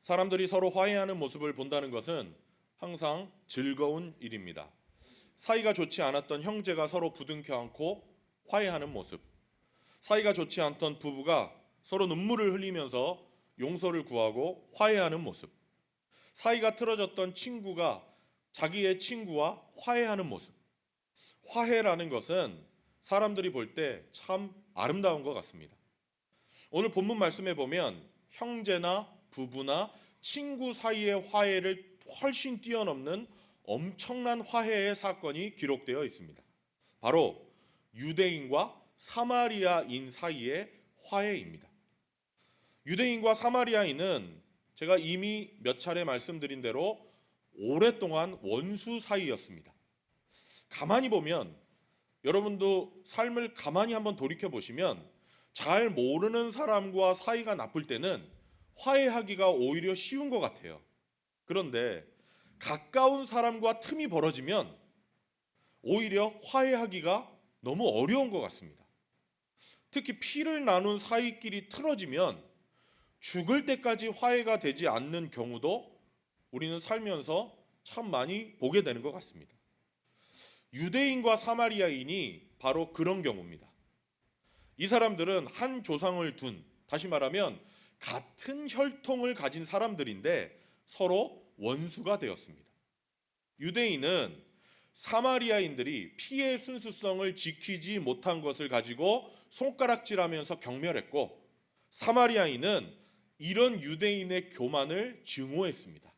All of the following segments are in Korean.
사람들이 서로 화해하는 모습을 본다는 것은 항상 즐거운 일입니다. 사이가 좋지 않았던 형제가 서로 부둥켜 안고 화해하는 모습, 사이가 좋지 않던 부부가 서로 눈물을 흘리면서 용서를 구하고 화해하는 모습, 사이가 틀어졌던 친구가 자기의 친구와 화해하는 모습. 화해라는 것은 사람들이 볼 때 참 아름다운 것 같습니다. 오늘 본문 말씀에 보면 형제나 부부나 친구 사이의 화해를 훨씬 뛰어넘는 엄청난 화해의 사건이 기록되어 있습니다. 바로 유대인과 사마리아인 사이의 화해입니다. 유대인과 사마리아인은 제가 이미 몇 차례 말씀드린 대로 오랫동안 원수 사이였습니다. 가만히 보면, 여러분도 삶을 가만히 한번 돌이켜 보시면 잘 모르는 사람과 사이가 나쁠 때는 화해하기가 오히려 쉬운 것 같아요. 그런데 가까운 사람과 틈이 벌어지면 오히려 화해하기가 너무 어려운 것 같습니다. 특히 피를 나눈 사이끼리 틀어지면 죽을 때까지 화해가 되지 않는 경우도 우리는 살면서 참 많이 보게 되는 것 같습니다. 유대인과 사마리아인이 바로 그런 경우입니다. 이 사람들은 한 조상을 둔, 다시 말하면 같은 혈통을 가진 사람들인데 서로 원수가 되었습니다. 유대인은 사마리아인들이 피의 순수성을 지키지 못한 것을 가지고 손가락질하면서 경멸했고, 사마리아인은 이런 유대인의 교만을 증오했습니다.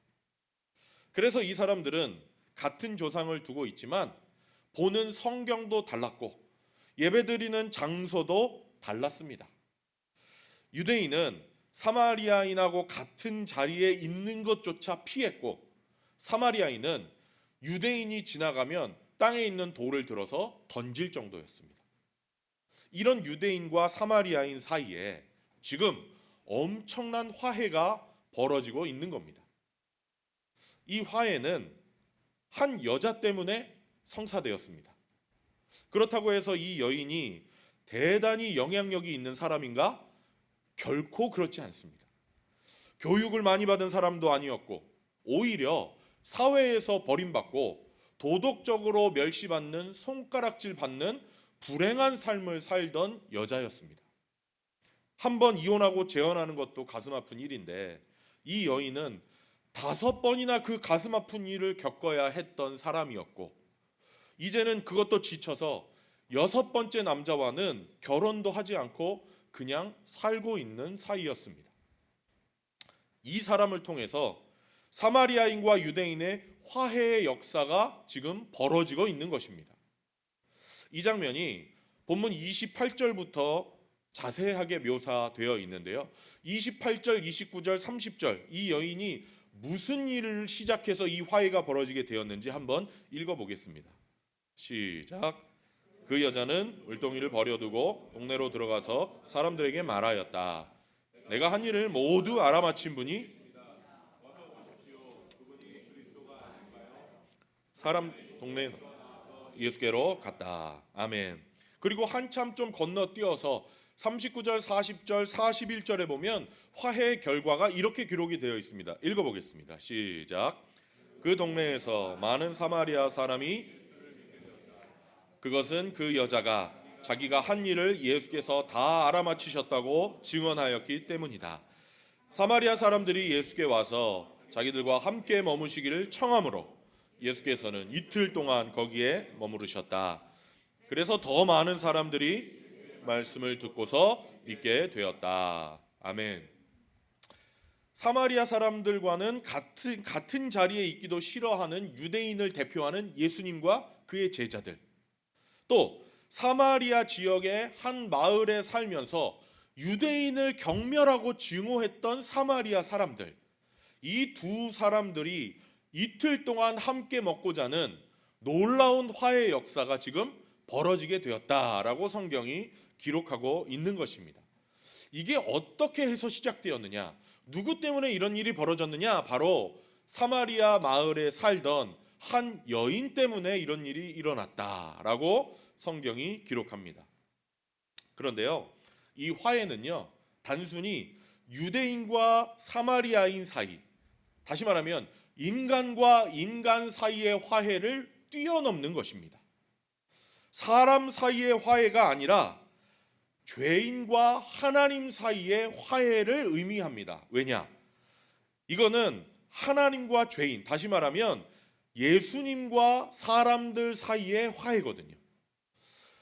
그래서 이 사람들은 같은 조상을 두고 있지만 보는 성경도 달랐고 예배드리는 장소도 달랐습니다. 유대인은 사마리아인하고 같은 자리에 있는 것조차 피했고, 사마리아인은 유대인이 지나가면 땅에 있는 돌을 들어서 던질 정도였습니다. 이런 유대인과 사마리아인 사이에 지금 엄청난 화해가 벌어지고 있는 겁니다. 이 화해는 한 여자 때문에 성사되었습니다. 그렇다고 해서 이 여인이 대단히 영향력이 있는 사람인가? 결코 그렇지 않습니다. 교육을 많이 받은 사람도 아니었고, 오히려 사회에서 버림받고 도덕적으로 멸시받는, 손가락질 받는 불행한 삶을 살던 여자였습니다. 한번 이혼하고 재혼하는 것도 가슴 아픈 일인데, 이 여인은 5번이나 그 가슴 아픈 일을 겪어야 했던 사람이었고, 이제는 그것도 지쳐서 6번째 남자와는 결혼도 하지 않고 그냥 살고 있는 사이였습니다. 이 사람을 통해서 사마리아인과 유대인의 화해의 역사가 지금 벌어지고 있는 것입니다. 이 장면이 본문 28절부터 자세하게 묘사되어 있는데요. 28절, 29절, 30절 이 여인이 무슨 일을 시작해서 이 화해가 벌어지게 되었는지 한번 읽어보겠습니다. 시작. 그 여자는 을동이를 버려두고 동네로 들어가서 사람들에게 말하였다. 내가 한 일을 모두 알아맞힌 분이 사람 동네 예수께로 갔다. 아멘. 그리고 한참 좀 건너뛰어서 39절, 40절, 41절에 보면 화해의 결과가 이렇게 기록이 되어 있습니다. 읽어보겠습니다. 시작. 그 동네에서 많은 사마리아 사람이, 그것은 그 여자가 자기가 한 일을 예수께서 다 알아맞히셨다고 증언하였기 때문이다. 사마리아 사람들이 예수께 와서 자기들과 함께 머무시기를 청하므로 예수께서는 이틀 동안 거기에 머무르셨다. 그래서 더 많은 사람들이 말씀을 듣고서 믿게 되었다. 아멘. 사마리아 사람들과는 같은 자리에 있기도 싫어하는 유대인을 대표하는 예수님과 그의 제자들, 또 사마리아 지역의 한 마을에 살면서 유대인을 경멸하고 증오했던 사마리아 사람들, 이 두 사람들이 이틀 동안 함께 먹고 자는 놀라운 화해 역사가 지금 벌어지게 되었다라고 성경이 기록하고 있는 것입니다. 이게 어떻게 해서 시작되었느냐? 누구 때문에 이런 일이 벌어졌느냐? 바로 사마리아 마을에 살던 한 여인 때문에 이런 일이 일어났다라고 성경이 기록합니다. 그런데요, 이 화해는요, 단순히 유대인과 사마리아인 사이, 다시 말하면 인간과 인간 사이의 화해를 뛰어넘는 것입니다. 사람 사이의 화해가 아니라 죄인과 하나님 사이의 화해를 의미합니다. 왜냐? 이거는 하나님과 죄인, 다시 말하면 예수님과 사람들 사이의 화해거든요.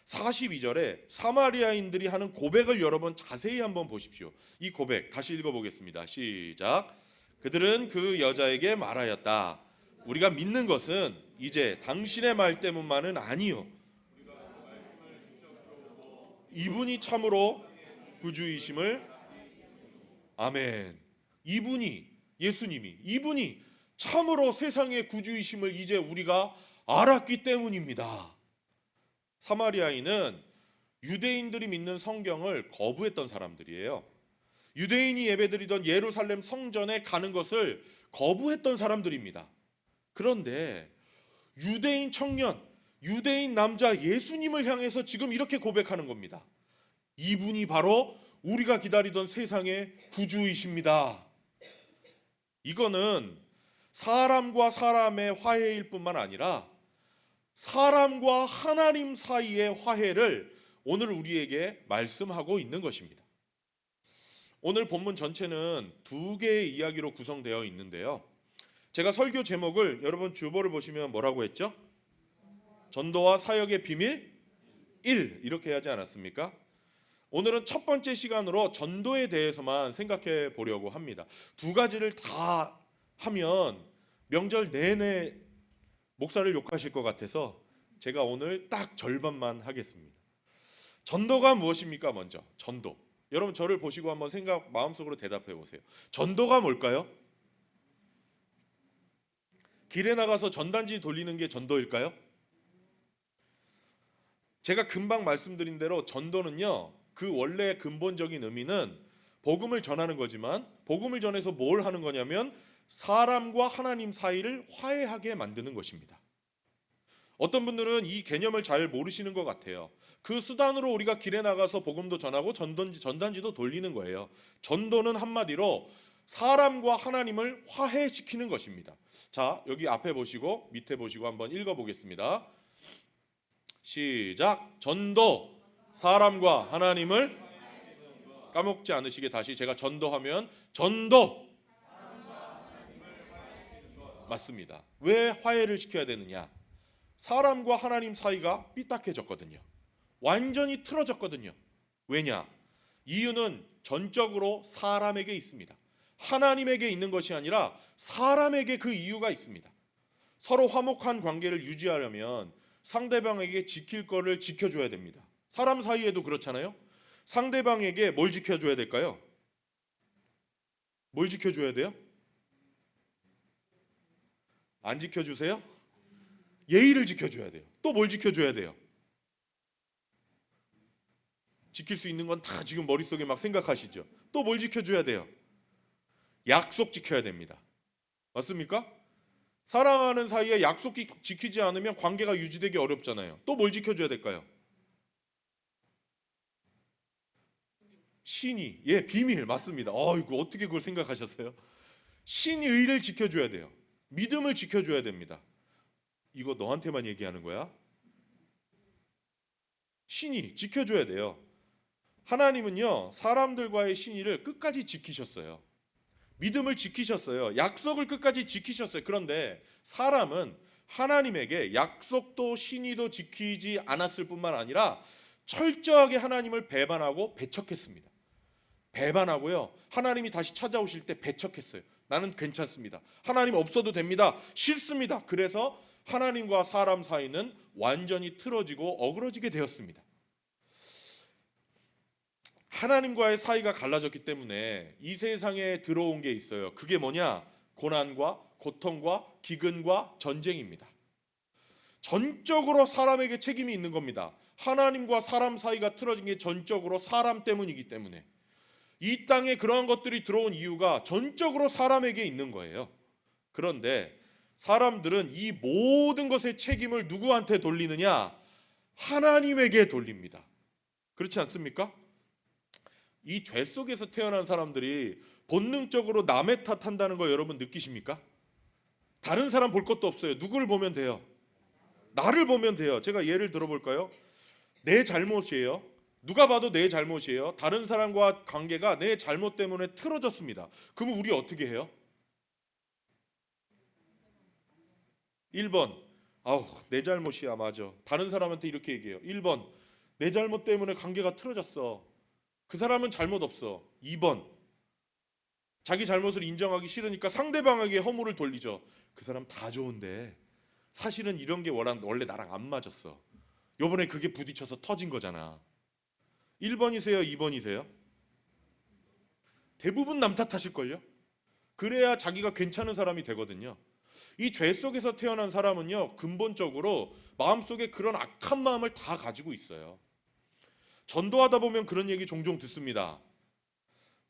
42절에 사마리아인들이 하는 고백을 여러분 자세히 한번 보십시오. 이 고백 다시 읽어보겠습니다. 시작. 그들은 그 여자에게 말하였다. 우리가 믿는 것은 이제 당신의 말 때문만은 아니요, 이분이 참으로 구주이심을. 아멘. 이분이, 예수님이, 이분이 참으로 세상의 구주이심을 이제 우리가 알았기 때문입니다. 사마리아인은 유대인들이 믿는 성경을 거부했던 사람들이에요. 유대인이 예배드리던 예루살렘 성전에 가는 것을 거부했던 사람들입니다. 그런데 유대인 청년, 유대인 남자 예수님을 향해서 지금 이렇게 고백하는 겁니다. 이분이 바로 우리가 기다리던 세상의 구주이십니다. 이거는 사람과 사람의 화해일 뿐만 아니라 사람과 하나님 사이의 화해를 오늘 우리에게 말씀하고 있는 것입니다. 오늘 본문 전체는 두 개의 이야기로 구성되어 있는데요. 제가 설교 제목을 여러분 주보를 보시면 뭐라고 했죠? 전도와 사역의 비밀 1 이렇게 하지 않았습니까? 오늘은 첫 번째 시간으로 전도에 대해서만 생각해 보려고 합니다. 두 가지를 다 하면 명절 내내 목사를 욕하실 것 같아서 제가 오늘 딱 절반만 하겠습니다. 전도가 무엇입니까? 먼저 전도. 여러분 저를 보시고 한번 마음속으로 대답해 보세요. 전도가 뭘까요? 길에 나가서 전단지 돌리는 게 전도일까요? 제가 금방 말씀드린 대로 전도는요, 그 원래 근본적인 의미는 복음을 전하는 거지만 복음을 전해서 뭘 하는 거냐면 사람과 하나님 사이를 화해하게 만드는 것입니다. 어떤 분들은 이 개념을 잘 모르시는 것 같아요. 그 수단으로 우리가 길에 나가서 복음도 전하고 전단지도 돌리는 거예요. 전도는 한마디로 사람과 하나님을 화해시키는 것입니다. 자, 여기 앞에 보시고 밑에 보시고 한번 읽어보겠습니다. 시작. 전도, 사람과 하나님을 까먹지 않으시게. 다시 제가 전도하면 전도 맞습니다. 왜 화해를 시켜야 되느냐? 사람과 하나님 사이가 삐딱해졌거든요. 완전히 틀어졌거든요. 왜냐? 이유는 전적으로 사람에게 있습니다. 하나님에게 있는 것이 아니라 사람에게 그 이유가 있습니다. 서로 화목한 관계를 유지하려면 상대방에게 지킬 거를 지켜줘야 됩니다. 사람 사이에도 그렇잖아요. 상대방에게 뭘 지켜줘야 될까요? 뭘 지켜줘야 돼요? 안 지켜주세요? 예의를 지켜줘야 돼요. 또 뭘 지켜줘야 돼요? 지킬 수 있는 건 다 지금 머릿속에 막 생각하시죠? 또 뭘 지켜줘야 돼요? 약속 지켜야 됩니다. 맞습니까? 사랑하는 사이에 약속 지키지 않으면 관계가 유지되기 어렵잖아요. 또 뭘 지켜줘야 될까요? 신의, 예, 비밀 맞습니다. 이거 어떻게 그걸 생각하셨어요? 신의를 지켜줘야 돼요. 믿음을 지켜줘야 됩니다. 이거 너한테만 얘기하는 거야? 신의 지켜줘야 돼요. 하나님은요, 사람들과의 신의를 끝까지 지키셨어요. 믿음을 지키셨어요. 약속을 끝까지 지키셨어요. 그런데 사람은 하나님에게 약속도 신의도 지키지 않았을 뿐만 아니라 철저하게 하나님을 배반하고 배척했습니다. 배반하고요, 하나님이 다시 찾아오실 때 배척했어요. 나는 괜찮습니다. 하나님 없어도 됩니다. 싫습니다. 그래서 하나님과 사람 사이는 완전히 틀어지고 어그러지게 되었습니다. 하나님과의 사이가 갈라졌기 때문에 이 세상에 들어온 게 있어요. 그게 뭐냐? 고난과 고통과 기근과 전쟁입니다. 전적으로 사람에게 책임이 있는 겁니다. 하나님과 사람 사이가 틀어진 게 전적으로 사람 때문이기 때문에 이 땅에 그러한 것들이 들어온 이유가 전적으로 사람에게 있는 거예요. 그런데 사람들은 이 모든 것의 책임을 누구한테 돌리느냐? 하나님에게 돌립니다. 그렇지 않습니까? 이 죄 속에서 태어난 사람들이 본능적으로 남의 탓한다는 거 여러분 느끼십니까? 다른 사람 볼 것도 없어요. 누구를 보면 돼요? 나를 보면 돼요. 제가 예를 들어볼까요? 내 잘못이에요. 누가 봐도 내 잘못이에요. 다른 사람과 관계가 내 잘못 때문에 틀어졌습니다. 그러면 우리 어떻게 해요? 1번, 아우 내 잘못이야. 맞아. 다른 사람한테 이렇게 얘기해요. 1번, 내 잘못 때문에 관계가 틀어졌어. 그 사람은 잘못 없어. 2번, 자기 잘못을 인정하기 싫으니까 상대방에게 허물을 돌리죠. 그 사람 다 좋은데 사실은 이런 게 원래 나랑 안 맞았어. 요번에 그게 부딪혀서 터진 거잖아. 1번이세요? 2번이세요? 대부분 남 탓하실걸요? 그래야 자기가 괜찮은 사람이 되거든요. 이 죄 속에서 태어난 사람은요, 근본적으로 마음속에 그런 악한 마음을 다 가지고 있어요. 전도하다 보면 그런 얘기 종종 듣습니다.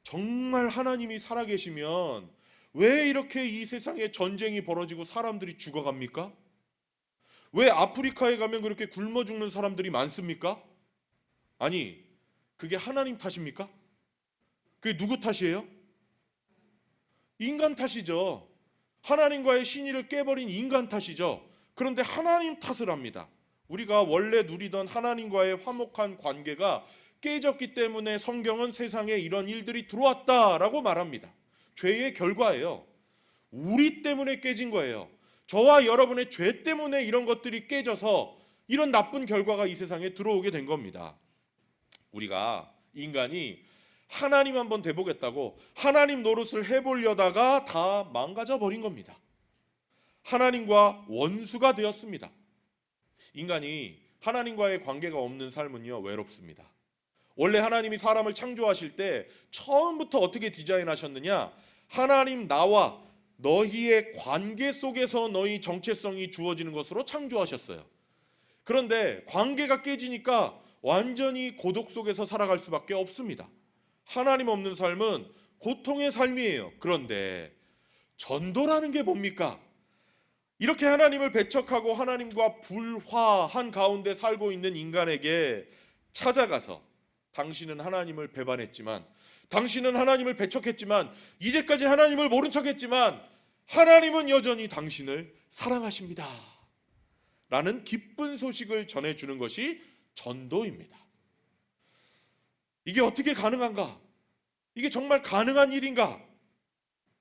정말 하나님이 살아계시면 왜 이렇게 이 세상에 전쟁이 벌어지고 사람들이 죽어갑니까? 왜 아프리카에 가면 그렇게 굶어 죽는 사람들이 많습니까? 아니, 그게 하나님 탓입니까? 그게 누구 탓이에요? 인간 탓이죠. 하나님과의 신의를 깨버린 인간 탓이죠. 그런데 하나님 탓을 합니다. 우리가 원래 누리던 하나님과의 화목한 관계가 깨졌기 때문에 성경은 세상에 이런 일들이 들어왔다라고 말합니다. 죄의 결과예요. 우리 때문에 깨진 거예요. 저와 여러분의 죄 때문에 이런 것들이 깨져서 이런 나쁜 결과가 이 세상에 들어오게 된 겁니다. 우리가 인간이 하나님 한번 돼보겠다고 하나님 노릇을 해보려다가 다 망가져 버린 겁니다. 하나님과 원수가 되었습니다. 인간이 하나님과의 관계가 없는 삶은요, 외롭습니다. 원래 하나님이 사람을 창조하실 때 처음부터 어떻게 디자인하셨느냐? 하나님 나와 너희의 관계 속에서 너희 정체성이 주어지는 것으로 창조하셨어요. 그런데 관계가 깨지니까 완전히 고독 속에서 살아갈 수밖에 없습니다. 하나님 없는 삶은 고통의 삶이에요. 그런데 전도라는 게 뭡니까? 이렇게 하나님을 배척하고 하나님과 불화한 가운데 살고 있는 인간에게 찾아가서 당신은 하나님을 배반했지만, 당신은 하나님을 배척했지만, 이제까지 하나님을 모른 척했지만 하나님은 여전히 당신을 사랑하십니다 라는 기쁜 소식을 전해주는 것이 전도입니다. 이게 어떻게 가능한가? 이게 정말 가능한 일인가?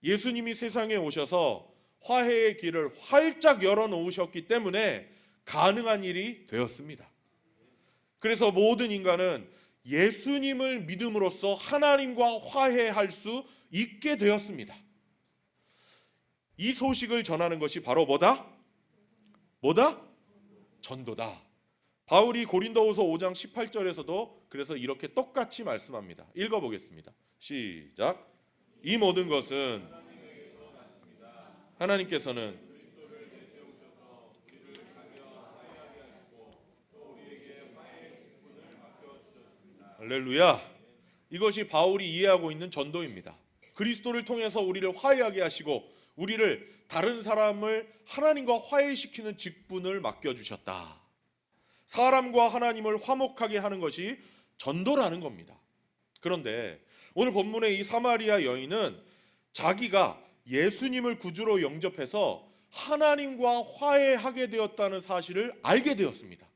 예수님이 세상에 오셔서 화해의 길을 활짝 열어놓으셨기 때문에 가능한 일이 되었습니다. 그래서 모든 인간은 예수님을 믿음으로써 하나님과 화해할 수 있게 되었습니다. 이 소식을 전하는 것이 바로 뭐다? 전도다. 바울이 고린도후서 5장 18절에서도 그래서 이렇게 똑같이 말씀합니다. 읽어보겠습니다. 시작. 이 모든 것은 하나님께서는 할렐루야. 이것이 바울이 이해하고 있는 전도입니다. 그리스도를 통해서 우리를 화해하게 하시고 우리를 다른 사람을 하나님과 화해시키는 직분을 맡겨주셨다. 사람과 하나님을 화목하게 하는 것이 전도라는 겁니다. 그런데 오늘 본문의 이 사마리아 여인은 자기가 예수님을 구주로 영접해서 하나님과 화해하게 되었다는 사실을 알게 되었습니다.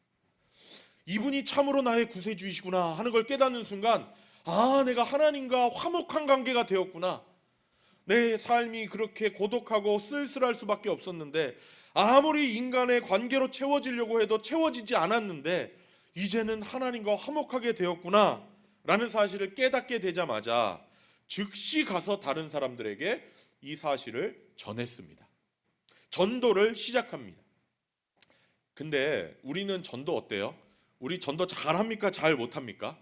이분이 참으로 나의 구세주이시구나 하는 걸 깨닫는 순간, 아, 내가 하나님과 화목한 관계가 되었구나. 내 삶이 그렇게 고독하고 쓸쓸할 수밖에 없었는데, 아무리 인간의 관계로 채워지려고 해도 채워지지 않았는데 이제는 하나님과 화목하게 되었구나 라는 사실을 깨닫게 되자마자 즉시 가서 다른 사람들에게 이 사실을 전했습니다. 전도를 시작합니다. 근데 우리는 전도 어때요? 우리 전도 잘합니까? 잘 못합니까?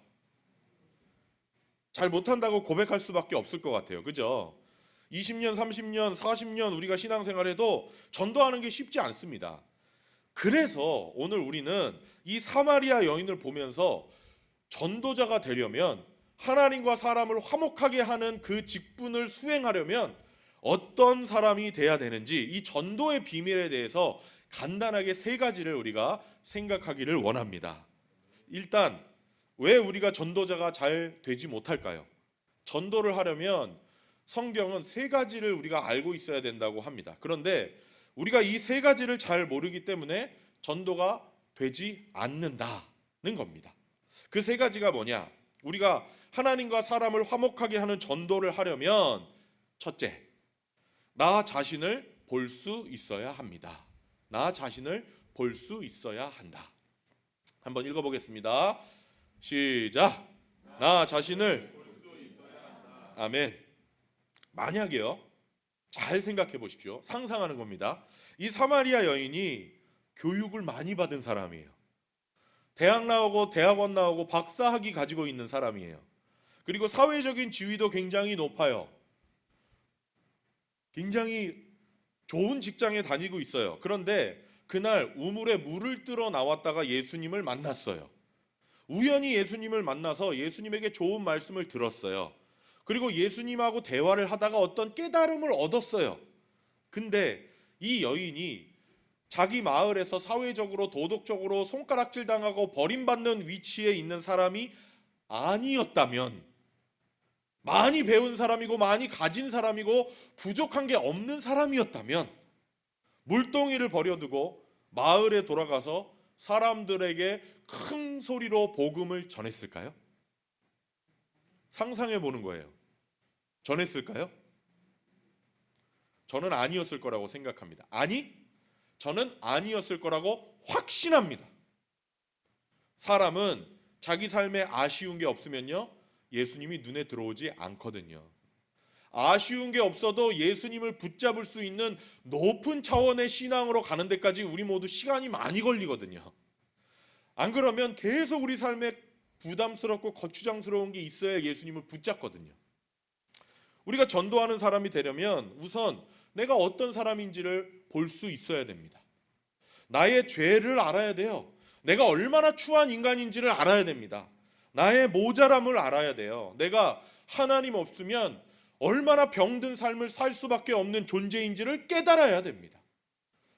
잘 못한다고 고백할 수밖에 없을 것 같아요. 그죠? 20년, 30년, 40년 우리가 신앙생활해도 전도하는 게 쉽지 않습니다. 그래서 오늘 우리는 이 사마리아 여인을 보면서 전도자가 되려면, 하나님과 사람을 화목하게 하는 그 직분을 수행하려면 어떤 사람이 돼야 되는지, 이 전도의 비밀에 대해서 간단하게 세 가지를 우리가 생각하기를 원합니다. 일단 왜 우리가 전도자가 잘 되지 못할까요? 전도를 하려면 성경은 세 가지를 우리가 알고 있어야 된다고 합니다. 그런데 우리가 이 세 가지를 잘 모르기 때문에 전도가 되지 않는다는 겁니다. 그 세 가지가 뭐냐? 우리가 하나님과 사람을 화목하게 하는 전도를 하려면 첫째, 나 자신을 볼 수 있어야 합니다. 나 자신을 볼 수 있어야 한다. 한번 읽어보겠습니다. 시작. 나 자신을 아멘. 만약에요, 잘 생각해 보십시오. 상상하는 겁니다. 이 사마리아 여인이 교육을 많이 받은 사람이에요. 대학 나오고 대학원 나오고 박사학위 가지고 있는 사람이에요. 그리고 사회적인 지위도 굉장히 높아요. 굉장히 좋은 직장에 다니고 있어요. 그런데 그날 우물에 물을 뜨러 나왔다가 예수님을 만났어요. 우연히 예수님을 만나서 예수님에게 좋은 말씀을 들었어요. 그리고 예수님하고 대화를 하다가 어떤 깨달음을 얻었어요. 근데 이 여인이 자기 마을에서 사회적으로 도덕적으로 손가락질 당하고 버림받는 위치에 있는 사람이 아니었다면, 많이 배운 사람이고 많이 가진 사람이고 부족한 게 없는 사람이었다면 물동이를 버려두고 마을에 돌아가서 사람들에게 큰 소리로 복음을 전했을까요? 상상해 보는 거예요. 전했을까요? 저는 아니었을 거라고 생각합니다. 저는 아니었을 거라고 확신합니다. 사람은 자기 삶에 아쉬운 게 없으면요, 예수님이 눈에 들어오지 않거든요. 아쉬운 게 없어도 예수님을 붙잡을 수 있는 높은 차원의 신앙으로 가는 데까지 우리 모두 시간이 많이 걸리거든요. 안 그러면 계속 우리 삶에 부담스럽고 거추장스러운 게 있어야 예수님을 붙잡거든요. 우리가 전도하는 사람이 되려면 우선 내가 어떤 사람인지를 볼 수 있어야 됩니다. 나의 죄를 알아야 돼요. 내가 얼마나 추한 인간인지를 알아야 됩니다. 나의 모자람을 알아야 돼요. 내가 하나님 없으면 얼마나 병든 삶을 살 수밖에 없는 존재인지를 깨달아야 됩니다.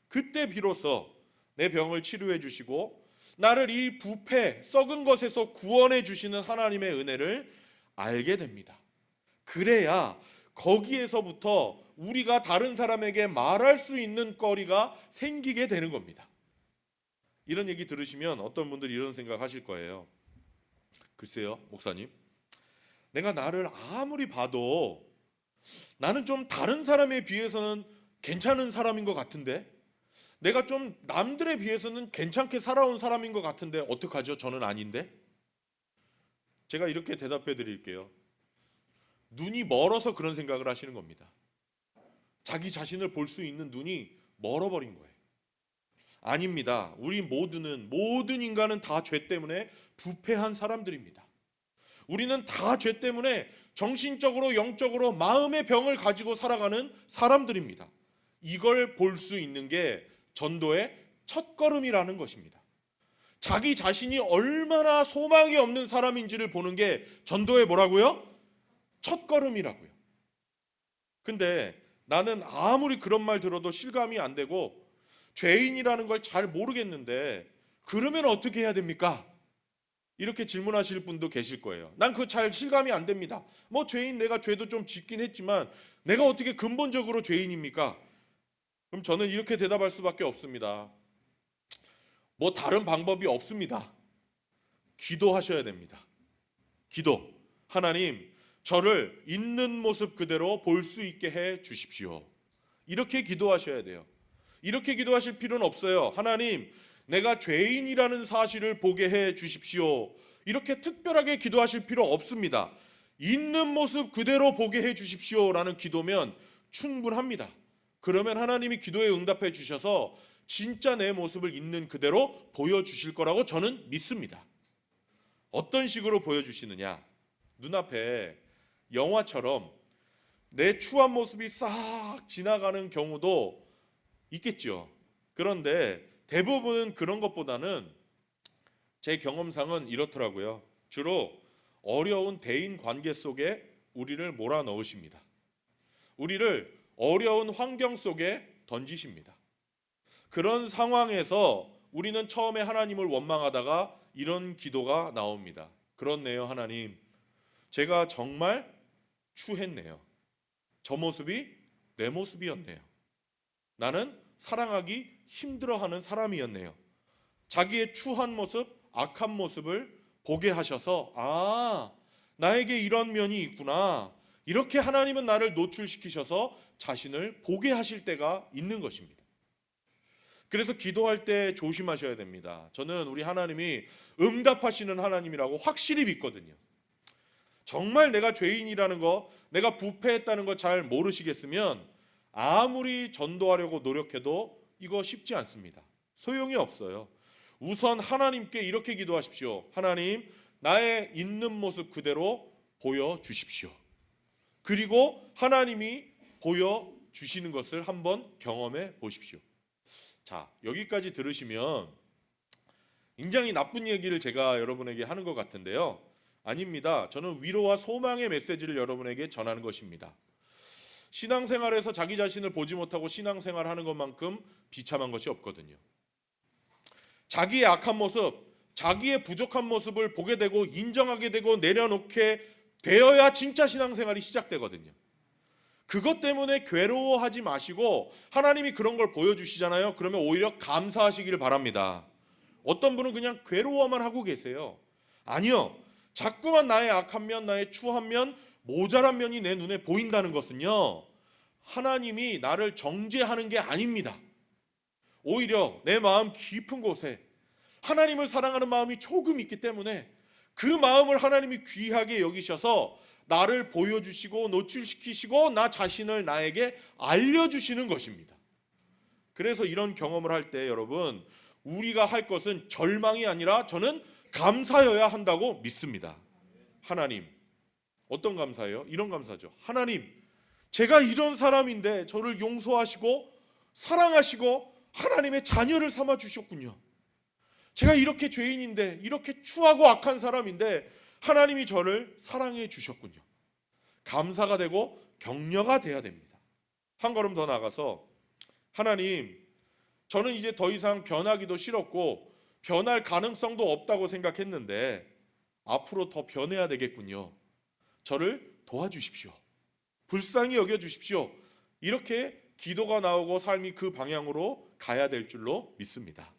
그때 비로소 내 병을 치료해 주시고 나를 이 부패, 썩은 것에서 구원해 주시는 하나님의 은혜를 알게 됩니다. 그래야 거기에서부터 우리가 다른 사람에게 말할 수 있는 거리가 생기게 되는 겁니다. 이런 얘기 들으시면 어떤 분들이 이런 생각 하실 거예요. 글쎄요, 목사님, 내가 나를 아무리 봐도 나는 좀 다른 사람에 비해서는 괜찮은 사람인 것 같은데, 내가 좀 남들에 비해서는 괜찮게 살아온 사람인 것 같은데 어떡하죠? 저는 아닌데? 제가 이렇게 대답해 드릴게요. 눈이 멀어서 그런 생각을 하시는 겁니다. 자기 자신을 볼 수 있는 눈이 멀어버린 거예요. 아닙니다. 우리 모든 인간은 다 죄 때문에 부패한 사람들입니다. 우리는 다 죄 때문에 정신적으로 영적으로 마음의 병을 가지고 살아가는 사람들입니다. 이걸 볼 수 있는 게 전도의 첫걸음이라는 것입니다. 자기 자신이 얼마나 소망이 없는 사람인지를 보는 게 전도의 뭐라고요? 첫걸음이라고요. 근데 나는 아무리 그런 말 들어도 실감이 안 되고 죄인이라는 걸 잘 모르겠는데 그러면 어떻게 해야 됩니까? 이렇게 질문하실 분도 계실 거예요. 난 그거 잘 실감이 안 됩니다. 뭐 죄인, 내가 죄도 좀 짓긴 했지만 내가 어떻게 근본적으로 죄인입니까? 그럼 저는 이렇게 대답할 수밖에 없습니다. 뭐 다른 방법이 없습니다. 기도하셔야 됩니다. 기도. 하나님, 저를 있는 모습 그대로 볼 수 있게 해 주십시오. 이렇게 기도하셔야 돼요. 이렇게 기도하실 필요는 없어요. 하나님, 내가 죄인이라는 사실을 보게 해 주십시오. 이렇게 특별하게 기도하실 필요 없습니다. 있는 모습 그대로 보게 해 주십시오라는 기도면 충분합니다. 그러면 하나님이 기도에 응답해 주셔서 진짜 내 모습을 있는 그대로 보여주실 거라고 저는 믿습니다. 어떤 식으로 보여주시느냐? 눈앞에 영화처럼 내 추한 모습이 싹 지나가는 경우도 있겠죠. 그런데 대부분은 그런 것보다는 제 경험상은 이렇더라고요. 주로 어려운 대인 관계 속에 우리를 몰아넣으십니다. 우리를 어려운 환경 속에 던지십니다. 그런 상황에서 우리는 처음에 하나님을 원망하다가 이런 기도가 나옵니다. 그렇네요, 하나님. 제가 정말 추했네요. 저 모습이 내 모습이었네요. 나는 사랑하기 힘들어하는 사람이었네요. 자기의 추한 모습, 악한 모습을 보게 하셔서 나에게 이런 면이 있구나. 이렇게 하나님은 나를 노출시키셔서 자신을 보게 하실 때가 있는 것입니다. 그래서 기도할 때 조심하셔야 됩니다. 저는 우리 하나님이 응답하시는 하나님이라고 확실히 믿거든요. 정말 내가 죄인이라는 거, 내가 부패했다는 거 잘 모르시겠으면 아무리 전도하려고 노력해도 이거 쉽지 않습니다. 소용이 없어요. 우선 하나님께 이렇게 기도하십시오. 하나님, 나의 있는 모습 그대로 보여주십시오. 그리고 하나님이 보여주시는 것을 한번 경험해 보십시오. 자, 여기까지 들으시면 굉장히 나쁜 얘기를 제가 여러분에게 하는 것 같은데요. 아닙니다. 저는 위로와 소망의 메시지를 여러분에게 전하는 것입니다. 신앙생활에서 자기 자신을 보지 못하고 신앙생활하는 것만큼 비참한 것이 없거든요. 자기의 악한 모습, 자기의 부족한 모습을 보게 되고 인정하게 되고 내려놓게 되어야 진짜 신앙생활이 시작되거든요. 그것 때문에 괴로워하지 마시고 하나님이 그런 걸 보여주시잖아요. 그러면 오히려 감사하시기를 바랍니다. 어떤 분은 그냥 괴로워만 하고 계세요. 아니요. 자꾸만 나의 악한 면, 나의 추한 면, 모자란 면이 내 눈에 보인다는 것은요, 하나님이 나를 정죄하는 게 아닙니다. 오히려 내 마음 깊은 곳에 하나님을 사랑하는 마음이 조금 있기 때문에 그 마음을 하나님이 귀하게 여기셔서 나를 보여주시고 노출시키시고 나 자신을 나에게 알려주시는 것입니다. 그래서 이런 경험을 할 때 여러분, 우리가 할 것은 절망이 아니라 저는 감사여야 한다고 믿습니다. 하나님, 어떤 감사예요? 이런 감사죠. 하나님, 제가 이런 사람인데 저를 용서하시고 사랑하시고 하나님의 자녀를 삼아 주셨군요. 제가 이렇게 죄인인데, 이렇게 추하고 악한 사람인데 하나님이 저를 사랑해 주셨군요. 감사가 되고 격려가 돼야 됩니다. 한 걸음 더 나가서, 하나님, 저는 이제 더 이상 변하기도 싫었고 변할 가능성도 없다고 생각했는데 앞으로 더 변해야 되겠군요. 저를 도와주십시오. 불쌍히 여겨주십시오. 이렇게 기도가 나오고 삶이 그 방향으로 가야 될 줄로 믿습니다.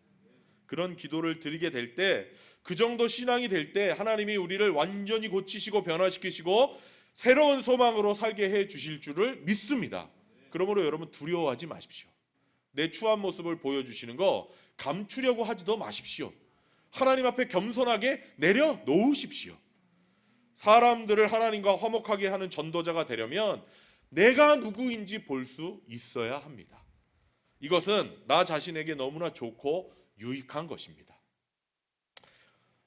그런 기도를 드리게 될 때, 그 정도 신앙이 될 때 하나님이 우리를 완전히 고치시고 변화시키시고 새로운 소망으로 살게 해 주실 줄을 믿습니다. 그러므로 여러분, 두려워하지 마십시오. 내 추한 모습을 보여주시는 거 감추려고 하지도 마십시오. 하나님 앞에 겸손하게 내려놓으십시오. 사람들을 하나님과 화목하게 하는 전도자가 되려면 내가 누구인지 볼 수 있어야 합니다. 이것은 나 자신에게 너무나 좋고 유익한 것입니다.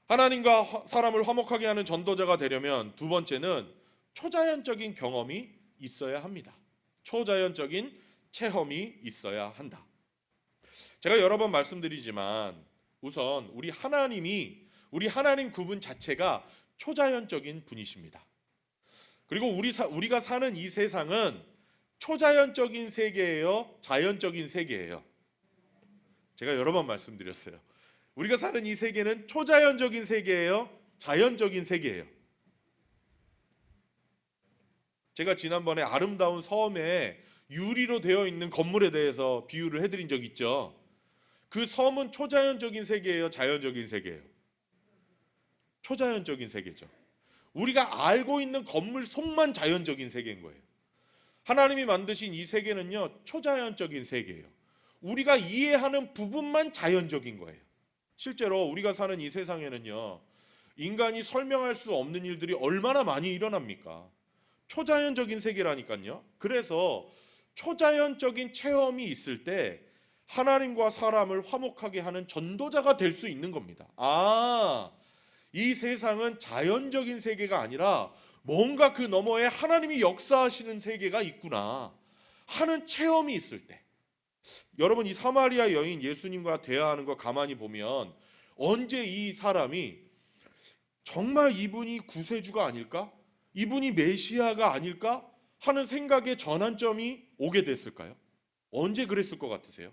하나님과 사람을 화목하게 하는 전도자가 되려면 두 번째는 초자연적인 경험이 있어야 합니다. 초자연적인 체험이 있어야 한다. 제가 여러 번 말씀드리지만 우선 우리 하나님 그분 자체가 초자연적인 분이십니다. 그리고 우리가 사는 이 세상은 초자연적인 세계예요, 자연적인 세계예요. 제가 여러 번 말씀드렸어요. 우리가 사는 이 세계는 초자연적인 세계예요, 자연적인 세계예요. 제가 지난번에 아름다운 섬에 유리로 되어 있는 건물에 대해서 비유를 해드린 적 있죠. 그 섬은 초자연적인 세계예요, 자연적인 세계예요? 초자연적인 세계죠. 우리가 알고 있는 건물 속만 자연적인 세계인 거예요. 하나님이 만드신 이 세계는요, 초자연적인 세계예요. 우리가 이해하는 부분만 자연적인 거예요. 실제로 우리가 사는 이 세상에는요, 인간이 설명할 수 없는 일들이 얼마나 많이 일어납니까? 초자연적인 세계라니까요. 그래서 초자연적인 체험이 있을 때 하나님과 사람을 화목하게 하는 전도자가 될 수 있는 겁니다. 이 세상은 자연적인 세계가 아니라 뭔가 그 너머에 하나님이 역사하시는 세계가 있구나 하는 체험이 있을 때, 여러분, 이 사마리아 여인 예수님과 대화하는 거 가만히 보면 언제 이 사람이 정말 이분이 구세주가 아닐까? 이분이 메시아가 아닐까? 하는 생각의 전환점이 오게 됐을까요? 언제 그랬을 것 같으세요?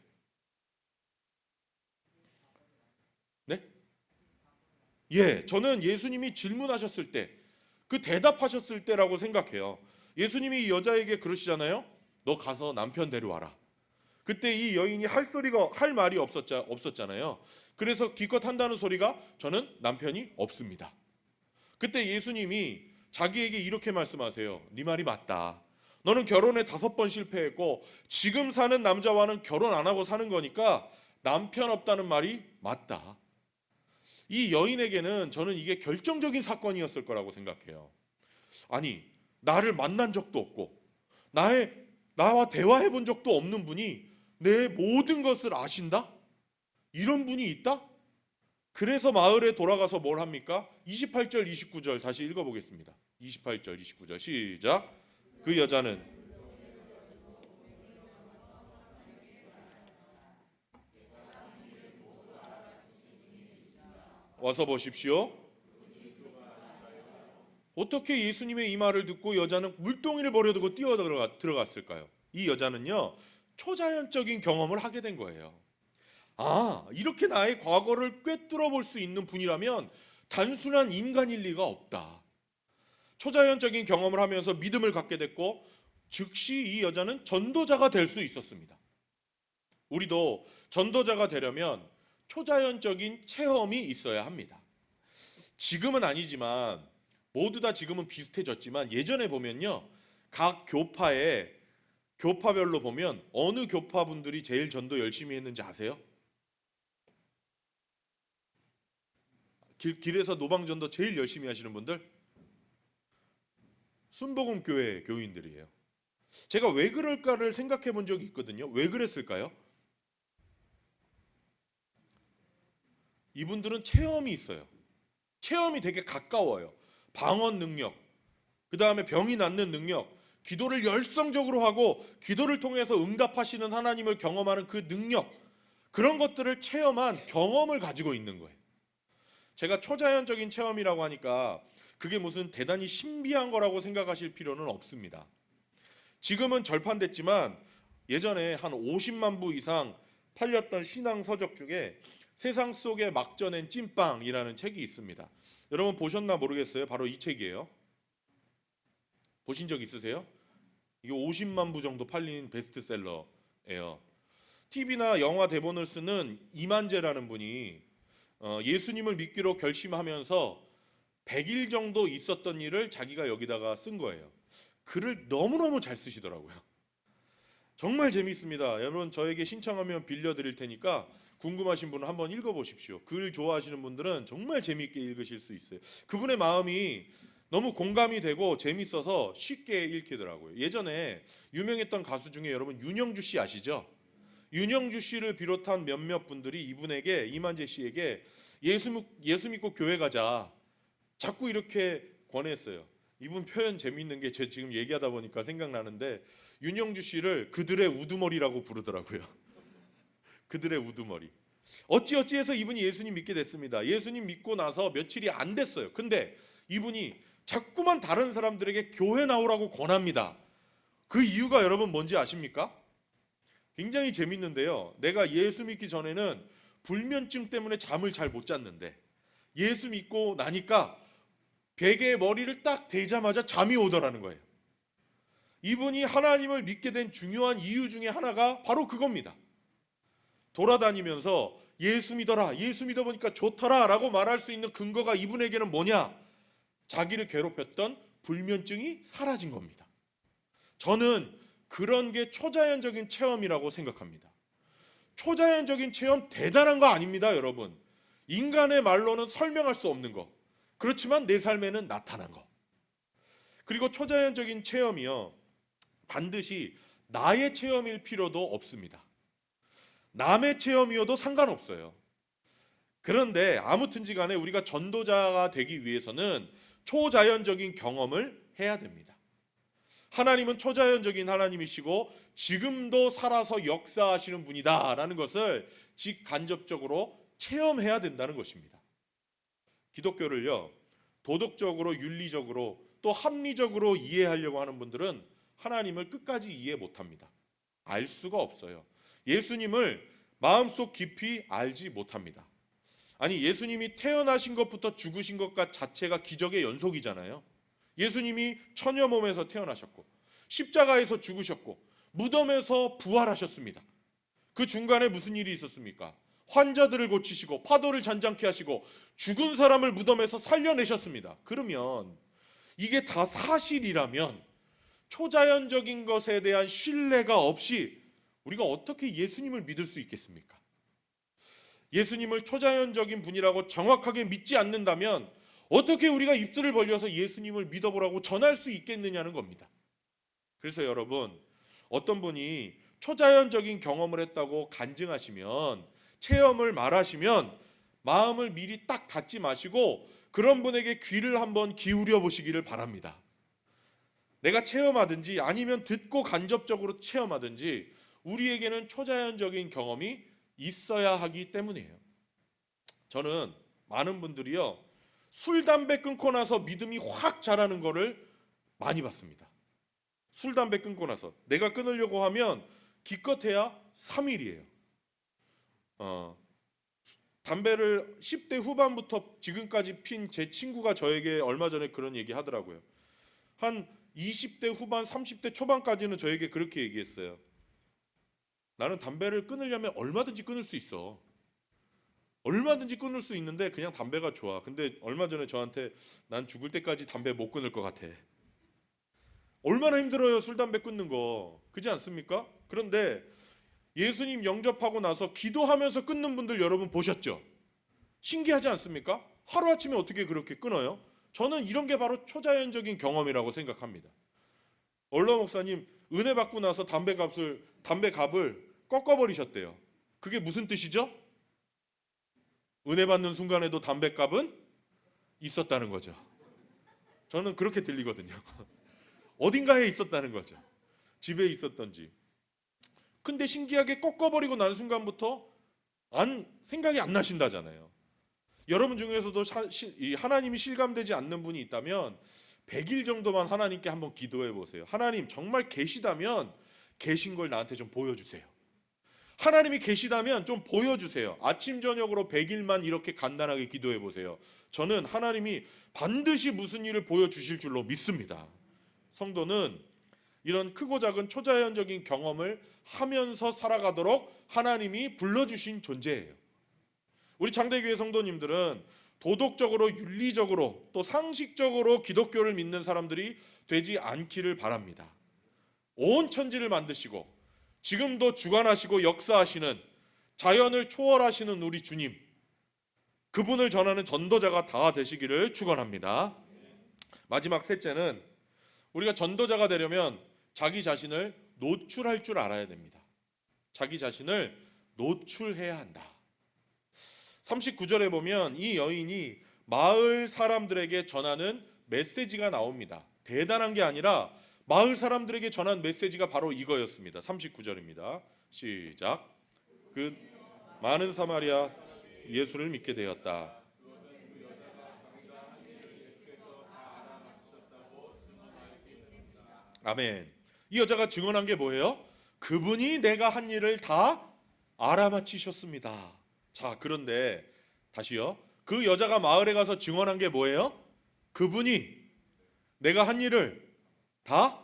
네? 저는 예수님이 질문하셨을 때, 그 대답하셨을 때라고 생각해요. 예수님이 이 여자에게 그러시잖아요. 너 가서 남편 데려와라. 그때 이 여인이 할 말이 없었잖아요. 그래서 기껏 한다는 소리가 저는 남편이 없습니다. 그때 예수님이 자기에게 이렇게 말씀하세요. 네 말이 맞다. 너는 결혼에 5번 실패했고 지금 사는 남자와는 결혼 안 하고 사는 거니까 남편 없다는 말이 맞다. 이 여인에게는 저는 이게 결정적인 사건이었을 거라고 생각해요. 아니, 나를 만난 적도 없고 나와 대화해 본 적도 없는 분이 내 모든 것을 아신다? 이런 분이 있다? 그래서 마을에 돌아가서 뭘 합니까? 28절 29절 다시 읽어보겠습니다. 28절 29절 시작. 그 여자는 와서 보십시오. 어떻게 예수님의 이 말을 듣고 여자는 물동이를 버려두고 들어갔을까요? 이 여자는요, 초자연적인 경험을 하게 된 거예요. 아, 이렇게 나의 과거를 꿰뚫어 볼 수 있는 분이라면 단순한 인간일 리가 없다. 초자연적인 경험을 하면서 믿음을 갖게 됐고 즉시 이 여자는 전도자가 될 수 있었습니다. 우리도 전도자가 되려면 초자연적인 체험이 있어야 합니다. 지금은 아니지만 모두 다 지금은 비슷해졌지만 예전에 보면요, 각 교파별로 보면 어느 교파분들이 제일 전도 열심히 했는지 아세요? 길에서 노방전도 제일 열심히 하시는 분들 순복음교회 교인들이에요. 제가 왜 그럴까를 생각해 본 적이 있거든요. 왜 그랬을까요? 이분들은 체험이 있어요. 체험이 되게 가까워요. 방언 능력, 그 다음에 병이 낫는 능력, 기도를 열성적으로 하고 기도를 통해서 응답하시는 하나님을 경험하는 그 능력, 그런 것들을 체험한 경험을 가지고 있는 거예요. 제가 초자연적인 체험이라고 하니까 그게 무슨 대단히 신비한 거라고 생각하실 필요는 없습니다. 지금은 절판됐지만 예전에 한 50만 부 이상 팔렸던 신앙 서적 중에 세상 속에 막 전엔 찐빵이라는 책이 있습니다. 여러분 보셨나 모르겠어요. 바로 이 책이에요. 보신 적 있으세요? 이게 50만 부 정도 팔린 베스트셀러예요. TV나 영화 대본을 쓰는 이만재라는 분이 예수님을 믿기로 결심하면서 100일 정도 있었던 일을 자기가 여기다가 쓴 거예요. 글을 너무너무 잘 쓰시더라고요. 정말 재미있습니다. 여러분 저에게 신청하면 빌려드릴 테니까 궁금하신 분은 한번 읽어보십시오. 글 좋아하시는 분들은 정말 재미있게 읽으실 수 있어요. 그분의 마음이 너무 공감이 되고 재밌어서 쉽게 읽히더라고요. 예전에 유명했던 가수 중에 여러분 윤영주 씨 아시죠? 윤영주 씨를 비롯한 몇몇 분들이 이분에게, 이만재 씨에게 예수 믿고 교회 가자 자꾸 이렇게 권했어요. 이분 표현 재미있는 게 제 지금 얘기하다 보니까 생각나는데 윤영주 씨를 그들의 우두머리라고 부르더라고요. 그들의 우두머리. 어찌어찌해서 이분이 예수님 믿게 됐습니다. 예수님 믿고 나서 며칠이 안 됐어요. 근데 이분이 자꾸만 다른 사람들에게 교회 나오라고 권합니다. 그 이유가 여러분 뭔지 아십니까? 굉장히 재밌는데요. 내가 예수 믿기 전에는 불면증 때문에 잠을 잘 못 잤는데 예수 믿고 나니까 베개에 머리를 딱 대자마자 잠이 오더라는 거예요. 이분이 하나님을 믿게 된 중요한 이유 중에 하나가 바로 그겁니다. 돌아다니면서 예수 믿어라, 예수 믿어보니까 좋더라 라고 말할 수 있는 근거가 이분에게는 뭐냐? 자기를 괴롭혔던 불면증이 사라진 겁니다. 저는 그런 게 초자연적인 체험이라고 생각합니다. 초자연적인 체험 대단한 거 아닙니다, 여러분. 인간의 말로는 설명할 수 없는 거. 그렇지만 내 삶에는 나타난 거. 그리고 초자연적인 체험이요, 반드시 나의 체험일 필요도 없습니다. 남의 체험이어도 상관없어요. 그런데 아무튼지 간에 우리가 전도자가 되기 위해서는 초자연적인 경험을 해야 됩니다. 하나님은 초자연적인 하나님이시고 지금도 살아서 역사하시는 분이다라는 것을 직간접적으로 체험해야 된다는 것입니다. 기독교를요, 도덕적으로, 윤리적으로, 또 합리적으로 이해하려고 하는 분들은 하나님을 끝까지 이해 못합니다. 알 수가 없어요. 예수님을 마음속 깊이 알지 못합니다. 아니, 예수님이 태어나신 것부터 죽으신 것과 자체가 기적의 연속이잖아요. 예수님이 처녀 몸에서 태어나셨고 십자가에서 죽으셨고 무덤에서 부활하셨습니다. 그 중간에 무슨 일이 있었습니까? 환자들을 고치시고 파도를 잔잔케 하시고 죽은 사람을 무덤에서 살려내셨습니다. 그러면 이게 다 사실이라면 초자연적인 것에 대한 신뢰가 없이 우리가 어떻게 예수님을 믿을 수 있겠습니까? 예수님을 초자연적인 분이라고 정확하게 믿지 않는다면 어떻게 우리가 입술을 벌려서 예수님을 믿어보라고 전할 수 있겠느냐는 겁니다. 그래서 여러분, 어떤 분이 초자연적인 경험을 했다고 간증하시면, 체험을 말하시면 마음을 미리 딱 닫지 마시고 그런 분에게 귀를 한번 기울여 보시기를 바랍니다. 내가 체험하든지 아니면 듣고 간접적으로 체험하든지 우리에게는 초자연적인 경험이 있어야 하기 때문이에요. 저는 많은 분들이요, 술, 담배 끊고 나서 믿음이 확 자라는 거를 많이 봤습니다. 술, 담배 끊고 나서 내가 끊으려고 하면 기껏해야 3일이에요. 담배를 10대 후반부터 지금까지 핀 제 친구가 저에게 얼마 전에 그런 얘기 하더라고요. 한 20대 후반, 30대 초반까지는 저에게 그렇게 얘기했어요. 나는 담배를 끊으려면 얼마든지 끊을 수 있어. 얼마든지 끊을 수 있는데 그냥 담배가 좋아. 근데 얼마 전에 저한테 난 죽을 때까지 담배 못 끊을 것 같아. 얼마나 힘들어요, 술, 담배 끊는 거. 그렇지 않습니까? 그런데 예수님 영접하고 나서 기도하면서 끊는 분들 여러분 보셨죠? 신기하지 않습니까? 하루아침에 어떻게 그렇게 끊어요? 저는 이런 게 바로 초자연적인 경험이라고 생각합니다. 얼러 목사님 은혜 받고 나서 담배값을 꺾어버리셨대요. 그게 무슨 뜻이죠? 은혜 받는 순간에도 담배값은 있었다는 거죠. 저는 그렇게 들리거든요. 어딘가에 있었다는 거죠. 집에 있었던지. 근데 신기하게 꺾어버리고 난 순간부터 생각이 안 나신다잖아요. 여러분 중에서도 하나님이 실감되지 않는 분이 있다면 100일 정도만 하나님께 한번 기도해 보세요. 하나님 정말 계시다면 계신 걸 나한테 좀 보여주세요. 하나님이 계시다면 좀 보여주세요. 아침 저녁으로 100일만 이렇게 간단하게 기도해 보세요. 저는 하나님이 반드시 무슨 일을 보여주실 줄로 믿습니다. 성도는 이런 크고 작은 초자연적인 경험을 하면서 살아가도록 하나님이 불러주신 존재예요. 우리 장대교회 성도님들은 도덕적으로, 윤리적으로, 또 상식적으로 기독교를 믿는 사람들이 되지 않기를 바랍니다. 온 천지를 만드시고 지금도 주관하시고 역사하시는, 자연을 초월하시는 우리 주님, 그분을 전하는 전도자가 다 되시기를 축원합니다. 마지막 셋째는, 우리가 전도자가 되려면 자기 자신을 노출할 줄 알아야 됩니다. 자기 자신을 노출해야 한다. 39절에 보면 이 여인이 마을 사람들에게 전하는 메시지가 나옵니다. 대단한 게 아니라 마을 사람들에게 전한 메시지가 바로 이거였습니다. 39절입니다. 시작. 그 많은 사마리아 예수를 믿게 되었다. 아멘. 이 여자가 증언한 게 뭐예요? 그분이 내가 한 일을 다 알아맞히셨습니다. 자, 그런데 다시요. 그 여자가 마을에 가서 증언한 게 뭐예요? 그분이 내가 한 일을 다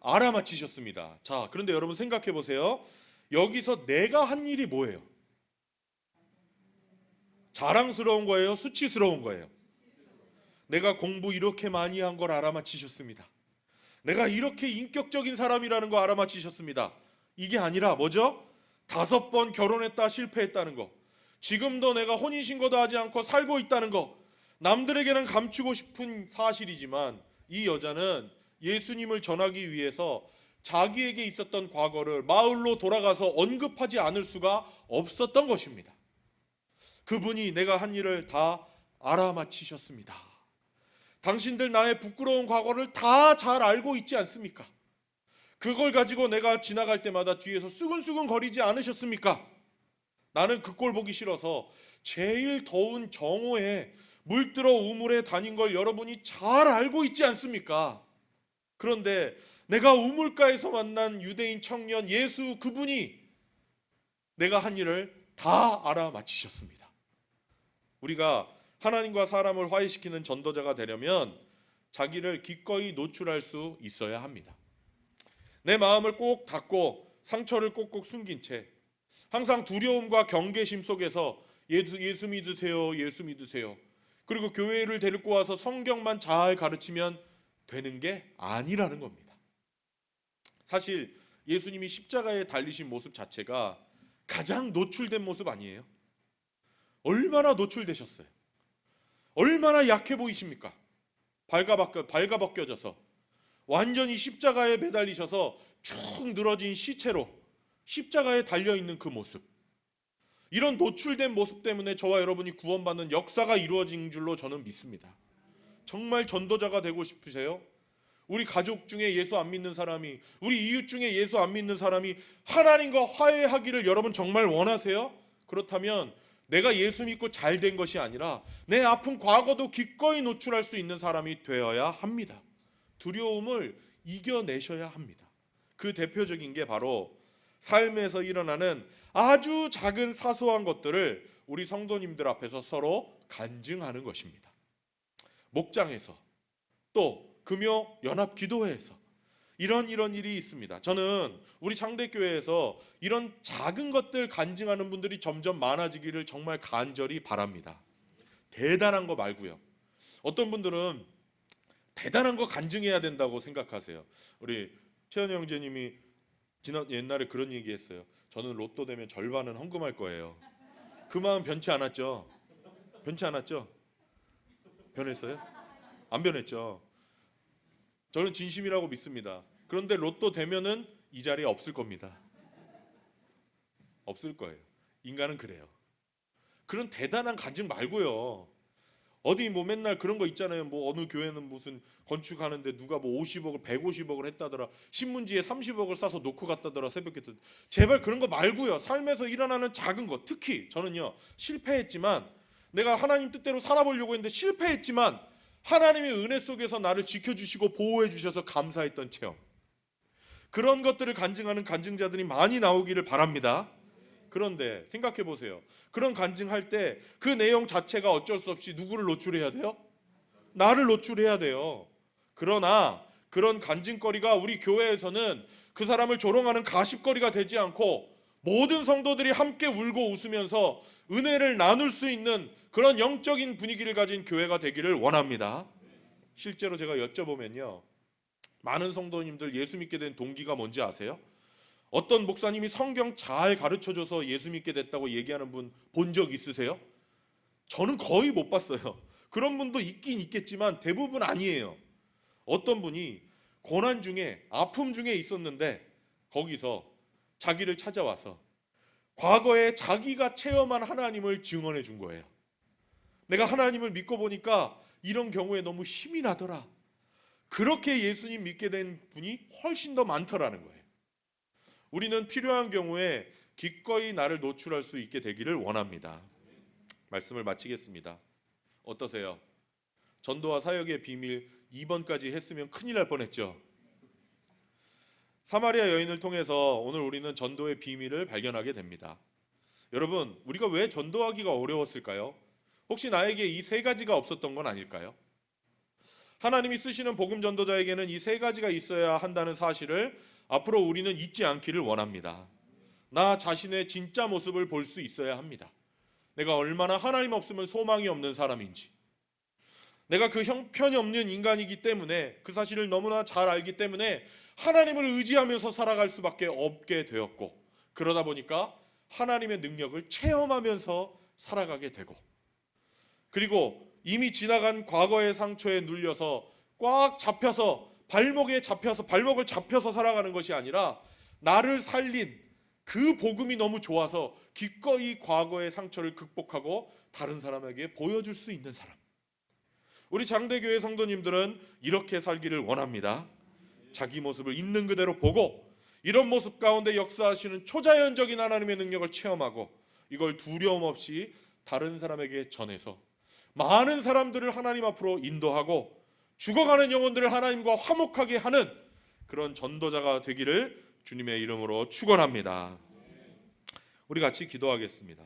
알아맞히셨습니다. 자, 그런데 여러분 생각해 보세요. 여기서 내가 한 일이 뭐예요? 자랑스러운 거예요? 수치스러운 거예요? 내가 공부 이렇게 많이 한 걸 알아맞히셨습니다. 내가 이렇게 인격적인 사람이라는 거 알아맞히셨습니다. 이게 아니라 뭐죠? 5번 결혼했다 실패했다는 거, 지금도 내가 혼인신고도 하지 않고 살고 있다는 거, 남들에게는 감추고 싶은 사실이지만 이 여자는 예수님을 전하기 위해서 자기에게 있었던 과거를 마을로 돌아가서 언급하지 않을 수가 없었던 것입니다. 그분이 내가 한 일을 다 알아맞히셨습니다. 당신들 나의 부끄러운 과거를 다 잘 알고 있지 않습니까? 그걸 가지고 내가 지나갈 때마다 뒤에서 쓰근쓰근 거리지 않으셨습니까? 나는 그 꼴 보기 싫어서 제일 더운 정오에 물들어 우물에 다닌 걸 여러분이 잘 알고 있지 않습니까? 그런데 내가 우물가에서 만난 유대인 청년 예수, 그분이 내가 한 일을 다 알아맞히셨습니다. 우리가 하나님과 사람을 화해시키는 전도자가 되려면 자기를 기꺼이 노출할 수 있어야 합니다. 내 마음을 꼭 닫고 상처를 꼭꼭 숨긴 채 항상 두려움과 경계심 속에서 예수 믿으세요, 예수 믿으세요. 그리고 교회를 데리고 와서 성경만 잘 가르치면 되는 게 아니라는 겁니다. 사실 예수님이 십자가에 달리신 모습 자체가 가장 노출된 모습 아니에요? 얼마나 노출되셨어요? 얼마나 약해 보이십니까? 발가벗겨져서 완전히 십자가에 매달리셔서 축 늘어진 시체로 십자가에 달려있는 그 모습, 이런 노출된 모습 때문에 저와 여러분이 구원받는 역사가 이루어진 줄로 저는 믿습니다. 정말 전도자가 되고 싶으세요? 우리 가족 중에 예수 안 믿는 사람이, 우리 이웃 중에 예수 안 믿는 사람이 하나님과 화해하기를 여러분 정말 원하세요? 그렇다면 내가 예수 믿고 잘 된 것이 아니라 내 아픈 과거도 기꺼이 노출할 수 있는 사람이 되어야 합니다. 두려움을 이겨내셔야 합니다. 그 대표적인 게 바로 삶에서 일어나는 아주 작은 사소한 것들을 우리 성도님들 앞에서 서로 간증하는 것입니다. 목장에서, 또 금요 연합 기도회에서 이런 일이 있습니다. 저는 우리 창대교회에서 이런 작은 것들 간증하는 분들이 점점 많아지기를 정말 간절히 바랍니다. 대단한 거 말고요. 어떤 분들은 대단한 거 간증해야 된다고 생각하세요. 우리 최현희 형제님이 옛날에 그런 얘기했어요. 저는 로또 되면 절반은 헌금할 거예요. 그 마음 변치 않았죠? 변치 않았죠? 변했어요? 안 변했죠? 저는 진심이라고 믿습니다. 그런데 로또 되면은 이 자리에 없을 겁니다. 없을 거예요. 인간은 그래요. 그런 대단한 간증 말고요. 어디 뭐 맨날 그런 거 있잖아요. 뭐 어느 교회는 무슨 건축하는데 누가 뭐 50억을 150억을 했다더라. 신문지에 30억을 싸서 놓고 갔다더라. 새벽에. 제발 그런 거 말고요. 삶에서 일어나는 작은 거. 특히 저는요. 실패했지만, 내가 하나님 뜻대로 살아보려고 했는데 실패했지만 하나님의 은혜 속에서 나를 지켜주시고 보호해 주셔서 감사했던 체험, 그런 것들을 간증하는 간증자들이 많이 나오기를 바랍니다. 그런데 생각해 보세요. 그런 간증할 때 그 내용 자체가 어쩔 수 없이 누구를 노출해야 돼요? 나를 노출해야 돼요. 그러나 그런 간증거리가 우리 교회에서는 그 사람을 조롱하는 가십거리가 되지 않고 모든 성도들이 함께 울고 웃으면서 은혜를 나눌 수 있는 그런 영적인 분위기를 가진 교회가 되기를 원합니다. 실제로 제가 여쭤보면요, 많은 성도님들 예수 믿게 된 동기가 뭔지 아세요? 어떤 목사님이 성경 잘 가르쳐줘서 예수 믿게 됐다고 얘기하는 분 본 적 있으세요? 저는 거의 못 봤어요. 그런 분도 있긴 있겠지만 대부분 아니에요. 어떤 분이 고난 중에, 아픔 중에 있었는데 거기서 자기를 찾아와서 과거에 자기가 체험한 하나님을 증언해 준 거예요. 내가 하나님을 믿고 보니까 이런 경우에 너무 힘이 나더라. 그렇게 예수님 믿게 된 분이 훨씬 더 많더라는 거예요. 우리는 필요한 경우에 기꺼이 나를 노출할 수 있게 되기를 원합니다. 말씀을 마치겠습니다. 어떠세요? 전도와 사역의 비밀 2번까지 했으면 큰일 날 뻔했죠. 사마리아 여인을 통해서 오늘 우리는 전도의 비밀을 발견하게 됩니다. 여러분, 우리가 왜 전도하기가 어려웠을까요? 혹시 나에게 이 세 가지가 없었던 건 아닐까요? 하나님이 쓰시는 복음 전도자에게는 이 세 가지가 있어야 한다는 사실을 앞으로 우리는 잊지 않기를 원합니다. 나 자신의 진짜 모습을 볼 수 있어야 합니다. 내가 얼마나 하나님 없으면 소망이 없는 사람인지, 내가 그 형편이 없는 인간이기 때문에, 그 사실을 너무나 잘 알기 때문에 하나님을 의지하면서 살아갈 수밖에 없게 되었고, 그러다 보니까 하나님의 능력을 체험하면서 살아가게 되고, 그리고 이미 지나간 과거의 상처에 눌려서 꽉 잡혀서 발목을 잡혀서 살아가는 것이 아니라 나를 살린 그 복음이 너무 좋아서 기꺼이 과거의 상처를 극복하고 다른 사람에게 보여줄 수 있는 사람. 우리 장대교회 성도님들은 이렇게 살기를 원합니다. 자기 모습을 있는 그대로 보고 이런 모습 가운데 역사하시는 초자연적인 하나님의 능력을 체험하고 이걸 두려움 없이 다른 사람에게 전해서 많은 사람들을 하나님 앞으로 인도하고 죽어가는 영혼들을 하나님과 화목하게 하는 그런 전도자가 되기를 주님의 이름으로 축원합니다. 우리 같이 기도하겠습니다.